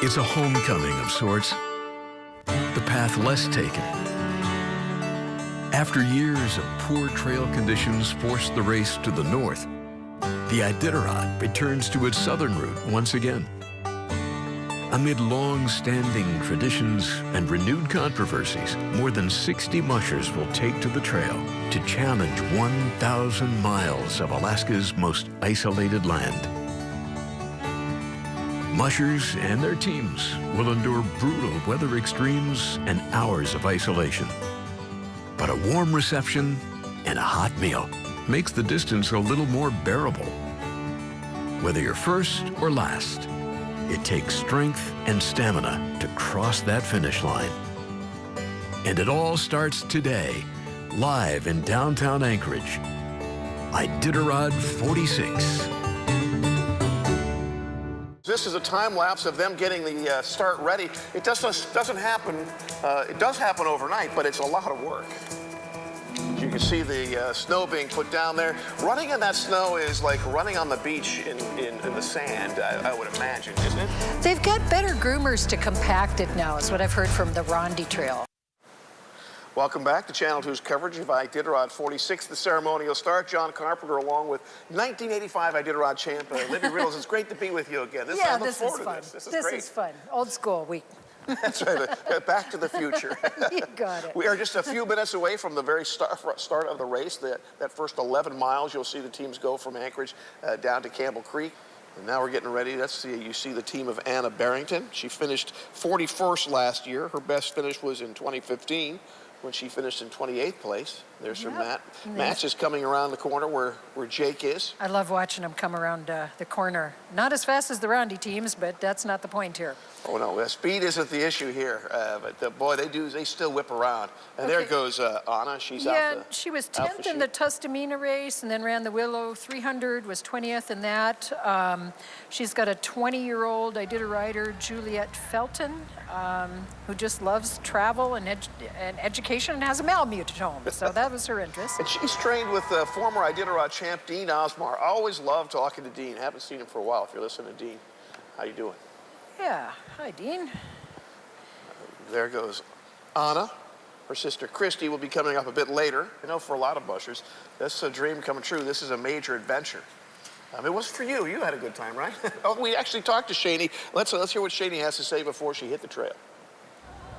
It's a homecoming of sorts, the path less taken. After years of poor trail conditions forced the race to the north, the Iditarod returns to its southern route once again. Amid long-standing traditions and renewed controversies, more than 60 mushers will take to the trail to challenge 1,000 miles of Alaska's most isolated land. Mushers and their teams will endure brutal weather extremes and hours of isolation. But a warm reception and a hot meal makes the distance a little more bearable. Whether you're first or last, it takes strength and stamina to cross that finish line. And it all starts today, live in downtown Anchorage. Iditarod 46. This is a time lapse of them getting the start ready. It doesn't happen. It does happen overnight, but it's a lot of work. You can see the snow being put down there. Running in that snow is like running on the beach in the sand, I would imagine, isn't it? They've got better groomers to compact it now, is what I've heard from the Rondi Trail. Welcome back to Channel 2's coverage of Iditarod 46, the ceremonial start. John Carpenter, along with 1985 Iditarod champ Libby Riddles. It's great to be with you again. This is fun. This is fun. Old school week. That's right. Back to the future. You got it. We are just a few minutes away from the very start of the race. That first 11 miles, you'll see the teams go from Anchorage down to Campbell Creek. And now we're getting ready. Let's see. You see the team of Anna Barrington. She finished 41st last year. Her best finish was in 2015. When she finished in 28th place. There's her Matt. Matt's just coming around the corner where Jake is. I love watching him come around the corner. Not as fast as the Rondi teams, but that's not the point here. Oh no, speed isn't the issue here. But boy, they still whip around. And there goes Anna. She's out. She was 10th in the Tustamina race, and then ran the Willow 300. Was 20th in that. She's got a 20-year-old Iditarider, Juliette Felton, who just loves travel and education and has a Malamute at home. So that was her interest. And she's trained with former Iditarod champ Dean Osmar. I always love talking to Dean. Haven't seen him for a while. If you're listening to Dean, how you doing? Yeah. Hi, Dean. There goes Anna. Her sister Christy will be coming up a bit later. I know for a lot of bushers, this is a dream coming true. This is a major adventure. It was for you. You had a good time, right? Oh, we actually talked to Shani. Let's hear what Shani has to say before she hit the trail.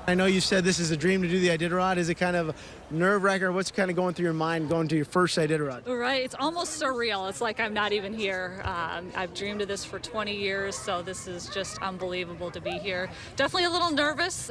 I know you said this is a dream to do the Iditarod. Is it kind of nerve-wracking? What's kind of going through your mind going to your first Iditarod? Right, it's almost surreal. It's like I'm not even here. I've dreamed of this for 20 years, so this is just unbelievable to be here. Definitely a little nervous,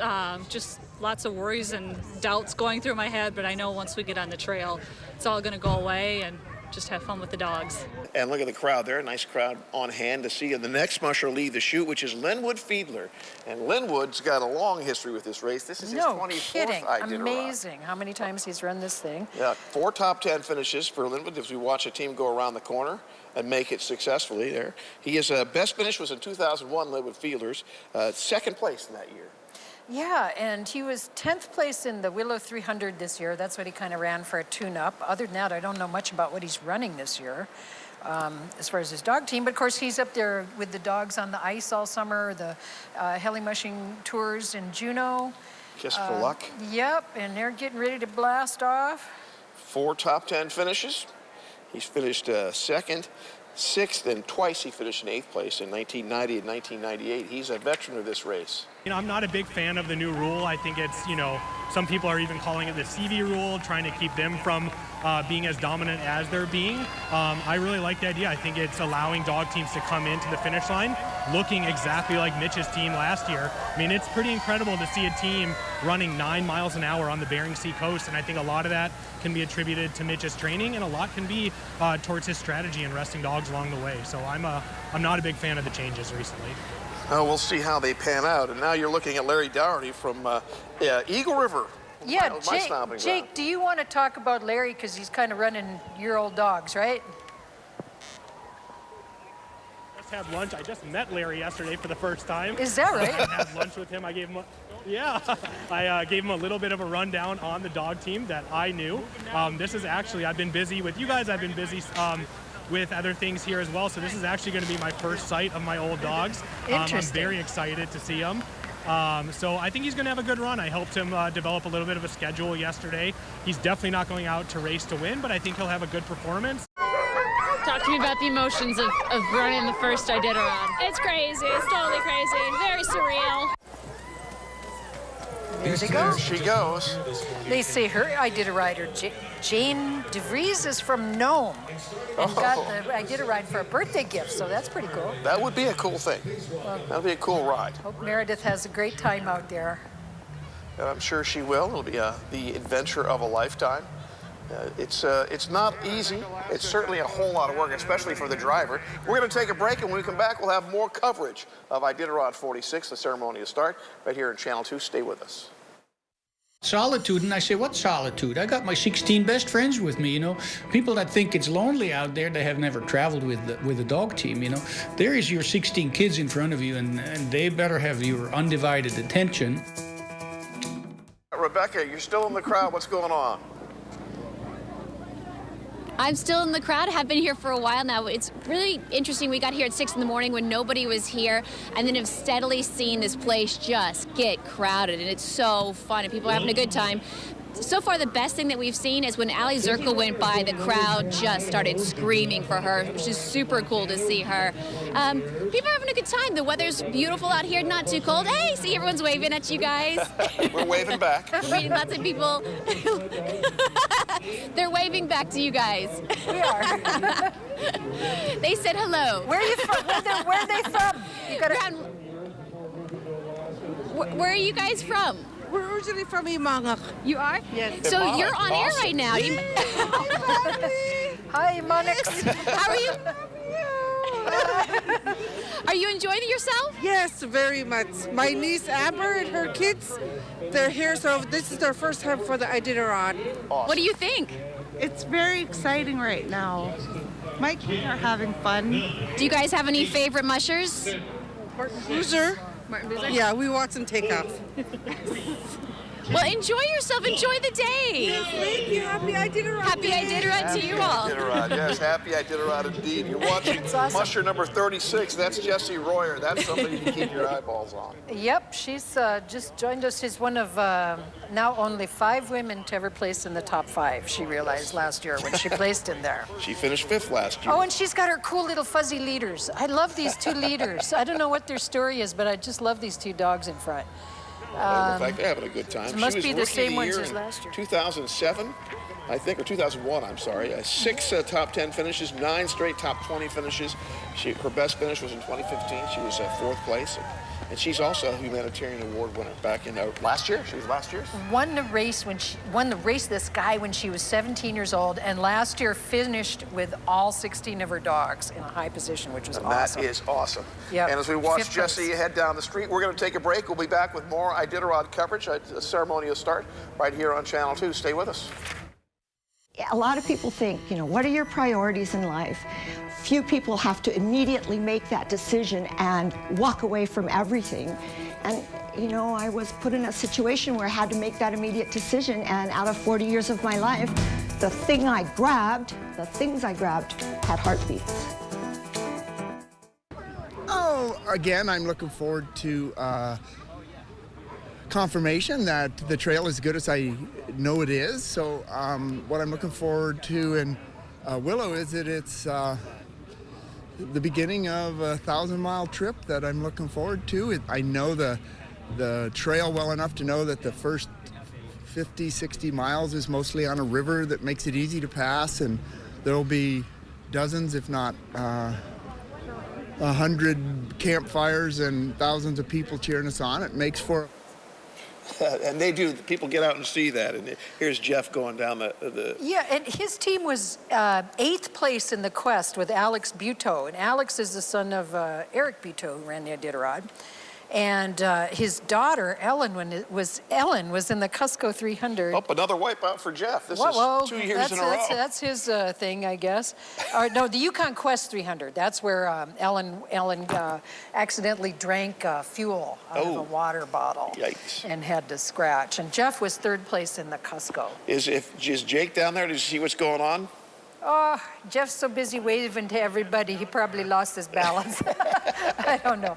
just lots of worries and doubts going through my head, but I know once we get on the trail, it's all going to go away and just have fun with the dogs. And look at the crowd there, a nice crowd on hand to see the next musher lead the chute, which is Linwood Fiedler. And Linwood's got a long history with this race. This is his 24th Iditarod. Amazing how many times he's run this thing. Yeah, 4 top 10 finishes for Linwood as we watch a team go around the corner and make it successfully there. His best finish was in 2001, Linwood Fiedler's, second place in that year. Yeah, and he was 10th place in the Willow 300 this year. That's what he kind of ran for a tune-up. Other than that, I don't know much about what he's running this year as far as his dog team. But, of course, he's up there with the dogs on the ice all summer, the heli mushing tours in Juneau. Just for luck. Yep, and they're getting ready to blast off. 4 top 10 finishes. He's finished second, 6th, and twice he finished in 8th place in 1990 and 1998. He's a veteran of this race. You know, I'm not a big fan of the new rule. I think it's, some people are even calling it the CV rule, trying to keep them from being as dominant as they're being. I really like the idea. I think it's allowing dog teams to come into the finish line looking exactly like Mitch's team last year. I mean, it's pretty incredible to see a team running 9 miles an hour on the Bering Sea coast, and I think a lot of that can be attributed to Mitch's training, and a lot can be towards his strategy and resting dogs along the way. So I'm not a big fan of the changes recently. We'll see how they pan out. And now you're looking at Larry Dougherty from Eagle River. Yeah, Jake, do you want to talk about Larry? Because he's kind of running your old dogs, right? Just had lunch. I just met Larry yesterday for the first time. Is that right? I had lunch with him. I gave him I gave him a little bit of a rundown on the dog team that I knew. This is actually, I've been busy with you guys. I've been busy with other things here as well. So this is actually going to be my first sight of my old dogs. I'm very excited to see them. So I think he's going to have a good run. I helped him develop a little bit of a schedule yesterday. He's definitely not going out to race to win, but I think he'll have a good performance. Talk to me about the emotions of running the first Iditarod. It's crazy. It's totally crazy. Very surreal. There she goes. There she goes. They say her Iditarider, Jane DeVries, is from Nome and got the Iditarod for a birthday gift, so that's pretty cool. That would be a cool thing. That would be a cool ride. Hope Meredith has a great time out there. And I'm sure she will. It'll be the adventure of a lifetime. It's not easy. It's certainly a whole lot of work, especially for the driver. We're going to take a break, and when we come back, we'll have more coverage of Iditarod 46, the Ceremonial Start, right here in Channel 2. Stay with us. Solitude, and I say, what solitude? I got my 16 best friends with me, you know. People that think it's lonely out there, they have never traveled with a dog team, you know. There is your 16 kids in front of you, and they better have your undivided attention. Rebecca, you're still in the crowd. What's going on? I'm still in the crowd. Have been here for a while now. It's really interesting. We got here at 6 in the morning when nobody was here, and then have steadily seen this place just get crowded, and it's so fun, and people are having a good time. So far, the best thing that we've seen is when Allie Zirkle went by, the crowd just started screaming for her, which is super cool to see her. People are having a good time. The weather's beautiful out here, not too cold. Hey, see, everyone's waving at you guys. We're waving back. Lots of people. They're waving back to you guys. We are. They said hello. Where are you from? Where are they from? You gotta... Where are you guys from? We're originally from Imangak. You are? Yes. So you're on air right now. Hi, Monix. How are you? Are you enjoying it yourself? Yes, very much. My niece Amber and her kids, they're here, so this is their first time for the Iditarod. Awesome. What do you think? It's very exciting right now. My kids are having fun. Do you guys have any favorite mushers? Martin Boozer. Martin Boozer? Yeah, we watch them take off. Well, enjoy yourself. Enjoy the day. Yes, thank you. Happy Iditarod. Happy Iditarod to you all. Iditarod, yes, happy Iditarod indeed. You're watching awesome. musher number 36. That's Jessie Royer. That's somebody you can keep your eyeballs on. Yep, she's just joined us. She's one of now only 5 women to ever place in the top 5, she realized last year when she placed in there. She finished 5th last year. Oh, and she's got her cool little fuzzy leaders. I love these 2 leaders. I don't know what their story is, but I just love these 2 dogs in front. In fact, they're having a good time. It must be the same ones year as last year. 2007, I think, or 2001, I'm sorry. 6 top 10 finishes, 9 straight top 20 finishes. Her best finish was in 2015. She was 4th place. And she's also a humanitarian award winner back in last year. She was last year's. Won the race this guy when she was 17 years old, and last year finished with all 16 of her dogs in a high position, which was awesome. That is awesome. Yep. And as we watch 5th Jessie place. head down the street, we're going to take a break. We'll be back with more Iditarod coverage at the Ceremonial Start right here on Channel 2. Stay with us. A lot of people think, you know, what are your priorities in life? Few people have to immediately make that decision and walk away from everything. And, you know, I was put in a situation where I had to make that immediate decision, and out of 40 years of my life, the things I grabbed had heartbeats. Oh, again, I'm looking forward to confirmation that the trail is as good as I know it is. So what I'm looking forward to in Willow is that it's the beginning of a 1,000-mile trip that I'm looking forward to. I know the trail well enough to know that the first 50, 60 miles is mostly on a river that makes it easy to pass, and there'll be dozens, if not 100 campfires and thousands of people cheering us on. It makes for... And they do. People get out and see that. And here's Jeff going down the... Yeah, and his team was 8th place in the Quest with Alex Buteau. And Alex is the son of Eric Buteau, who ran the Iditarod. And his daughter, Ellen, was in the Cusco 300. Oh, another wipeout for Jeff. This is 2 years in a row. That's his thing, I guess. No, the Yukon Quest 300. That's where Ellen accidentally drank fuel out of a water bottle. Yikes. And had to scratch. And Jeff was 3rd place in the Cusco. Is Jake down there? Does he see what's going on? Oh, Jeff's so busy waving to everybody, he probably lost his balance. I don't know.